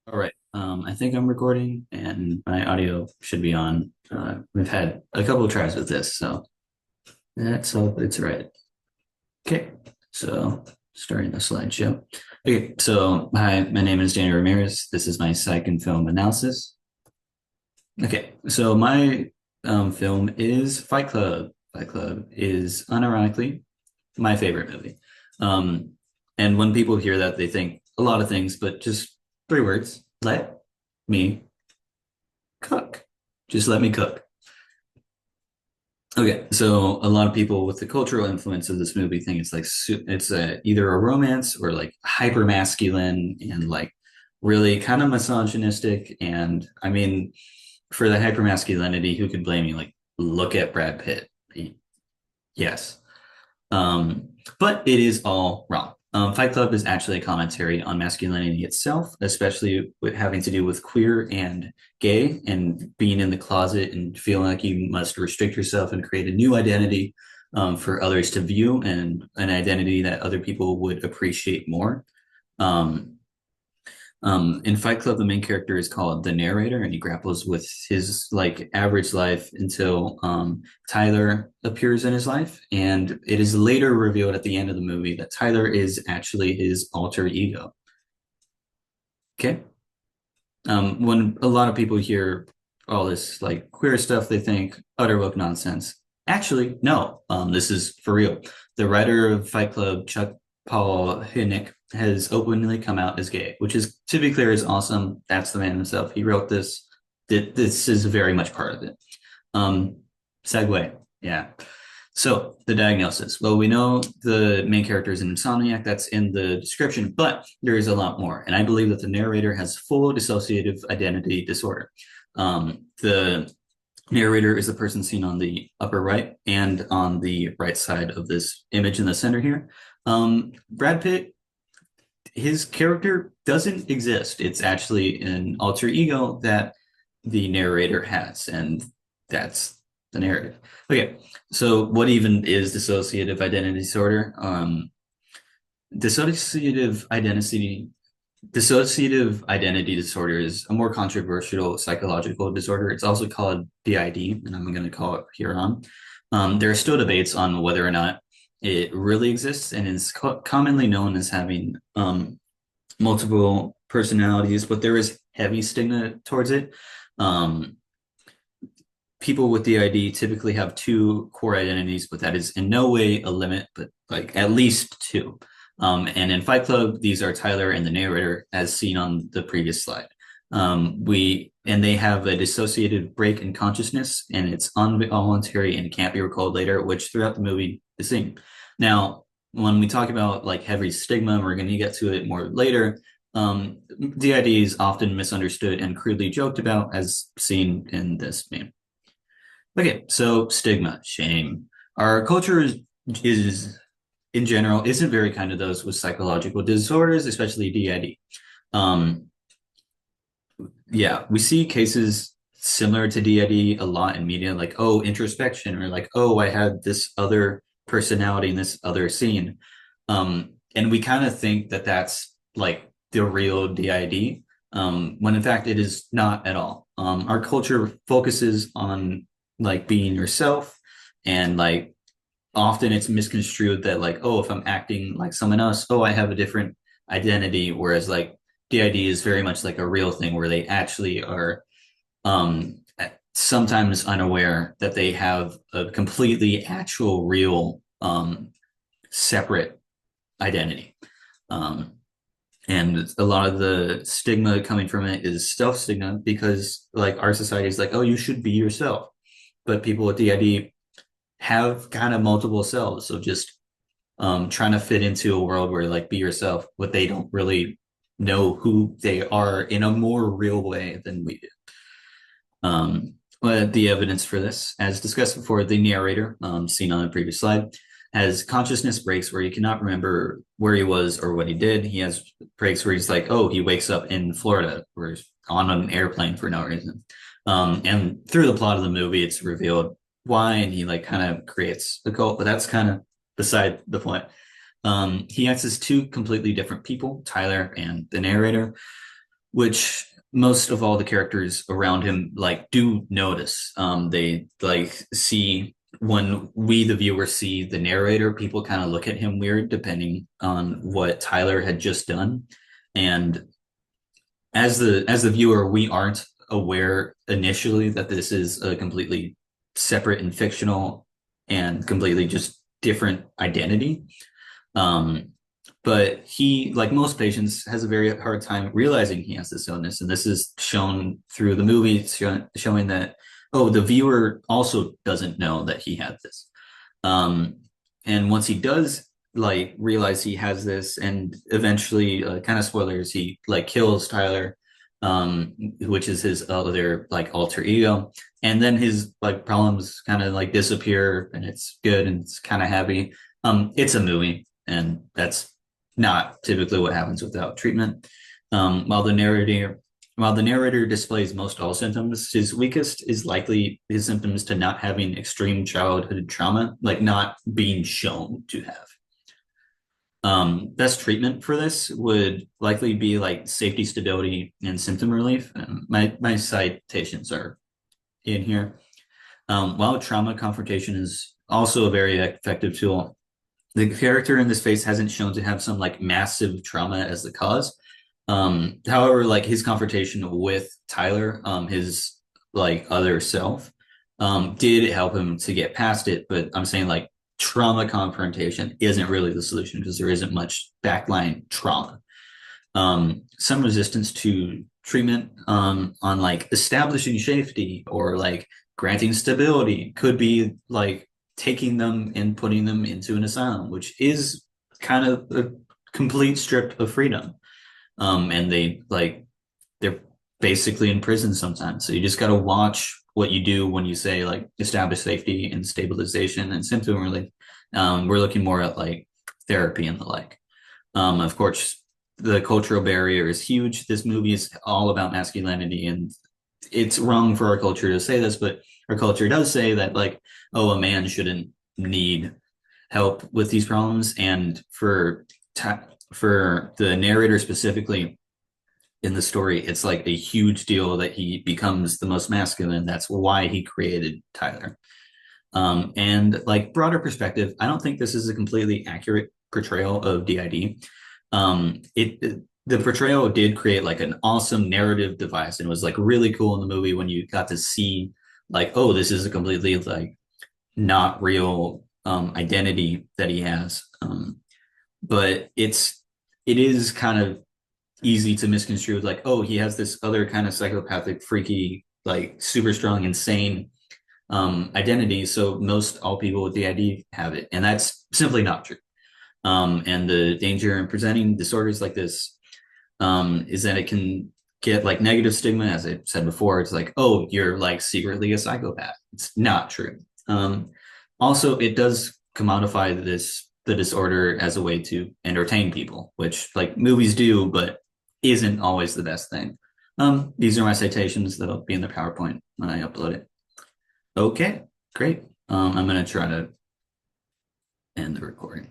All right. I think I'm recording and my audio should be on. We've had a couple of tries with this, so that's all it's right. Okay. So starting the slideshow. Okay. So hi, my name is Danny Ramirez. This is my Psych and Film analysis. Okay. So my film is Fight Club. Fight Club is unironically my favorite movie. Um, and when people hear that, they think a lot of things, but just three words: let me cook. Just let me cook. Okay, so a lot of people with the cultural influence of this movie think it's like either a romance or like hyper masculine and like really kind of misogynistic. And I mean, for the hyper masculinity, who could blame you? Like, look at Brad Pitt. Yes. But it is all wrong. Fight Club is actually a commentary on masculinity itself, especially with having to do with queer and gay and being in the closet and feeling like you must restrict yourself and create a new identity for others to view and an identity that other people would appreciate more. Um, in Fight Club, the main character is called the narrator, and he grapples with his like average life until Tyler appears in his life, and it is later revealed at the end of the movie that Tyler is actually his alter ego. Okay, when a lot of people hear all this like queer stuff, they think utter woke nonsense. Actually, no, this is for real. The writer of Fight Club, Chuck Paul Hinnick, has openly come out as gay, which is, to be clear, is awesome. That's the man himself. He wrote this. This is very much part of it. Um, segue, yeah. So the diagnosis. Well, we know the main character is an insomniac. That's in the description, but there is a lot more. And I believe that the narrator has full dissociative identity disorder. The narrator is the person seen on the upper right and on the right side of this image in the center here. Brad Pitt, his character doesn't exist. It's actually an alter ego that the narrator has, and that's the narrative. Okay, so what even is dissociative identity disorder? Dissociative identity Dissociative identity disorder is a more controversial psychological disorder. It's also called DID, and I'm going to call it here on. There are still debates on whether or not it really exists and is commonly known as having multiple personalities, but there is heavy stigma towards it. Um, People with DID typically have two core identities, but that is in no way a limit, but like at least two. And in Fight Club, these are Tyler and the narrator, as seen on the previous slide. They have a dissociated break in consciousness, and it's involuntary and can't be recalled later, which throughout the movie is seen. Now, when we talk about like heavy stigma, we're going to get to it more later. DID is often misunderstood and crudely joked about, as seen in this meme. Okay, so stigma, shame. Our culture is in general isn't very kind to those with psychological disorders, especially DID. Um, yeah, we see cases similar to DID a lot in media, like, oh, introspection, or like, oh, I had this other personality in this other scene. And we kind of think that that's like the real DID, when in fact it is not at all. Our culture focuses on like being yourself, and like often it's misconstrued that like, oh, if I'm acting like someone else, oh, I have a different identity, whereas like DID is very much like a real thing where they actually are um sometimes unaware that they have a completely actual real separate identity. um and a lot of the stigma coming from it is self stigma, because like our society is like, oh, you should be yourself, but people with DID have kind of multiple selves. So just trying to fit into a world where like be yourself, but they don't really know who they are in a more real way than we do. But the evidence for this, as discussed before, the narrator, seen on the previous slide, has consciousness breaks where he cannot remember where he was or what he did. He has breaks where he's like, oh, he wakes up in Florida or he's on an airplane for no reason. And through the plot of the movie, it's revealed why, and he like kind of creates a cult, but that's kind of beside the point. He acts as two completely different people, Tyler and the narrator. which most of all the characters around him like do notice. They like see when we the viewer see the narrator, people kind of look at him weird depending on what Tyler had just done. And as the viewer, we aren't aware initially that this is a completely separate and fictional and completely just different identity. Um, but he, like most patients, has a very hard time realizing he has this illness, and this is shown through the movie, showing that the viewer also doesn't know that he had this. Um, and once he does like realize he has this, and eventually, kind of spoilers, he like kills Tyler, which is his other like alter ego, and then his like problems kind of like disappear, and it's good and it's kind of happy. It's a movie, and that's not typically what happens without treatment. While the narrator displays most all symptoms, his weakest is likely his symptoms to not having extreme childhood trauma, like not being shown to have. Best treatment for this would likely be like safety, stability, and symptom relief. My citations are in here. While trauma confrontation is also a very effective tool, the character in this face hasn't shown to have some like massive trauma as the cause. However, like his confrontation with Tyler, his like other self, did help him to get past it. But I'm saying like trauma confrontation isn't really the solution because there isn't much backline trauma. Some resistance to treatment on like establishing safety or like granting stability could be like taking them and putting them into an asylum, which is kind of a complete strip of freedom. And they're basically in prison sometimes. So you just got to watch what you do when you say like establish safety and stabilization and symptom relief. We're looking more at like therapy and the like. Of course, the cultural barrier is huge. This movie is all about masculinity, and it's wrong for our culture to say this, but our culture does say that like, oh, a man shouldn't need help with these problems. And for the narrator specifically in the story, it's like a huge deal that he becomes the most masculine. That's why he created Tyler. And like broader perspective, I don't think this is a completely accurate portrayal of DID. The portrayal did create like an awesome narrative device, and it was like really cool in the movie when you got to see like, oh, this is a completely like not real identity that he has. But it is kind of easy to misconstrue like, oh, he has this other kind of psychopathic, freaky, like super strong, insane identity. So most all people with the ID have it, and that's simply not true. And the danger in presenting disorders like this is that it can get like negative stigma, as I said before. It's like, oh, you're like secretly a psychopath. It's not true. Also, it does commodify the disorder as a way to entertain people, which like movies do, but isn't always the best thing. These are my citations that'll be in the PowerPoint when I upload it. Okay, great. I'm gonna try to end the recording.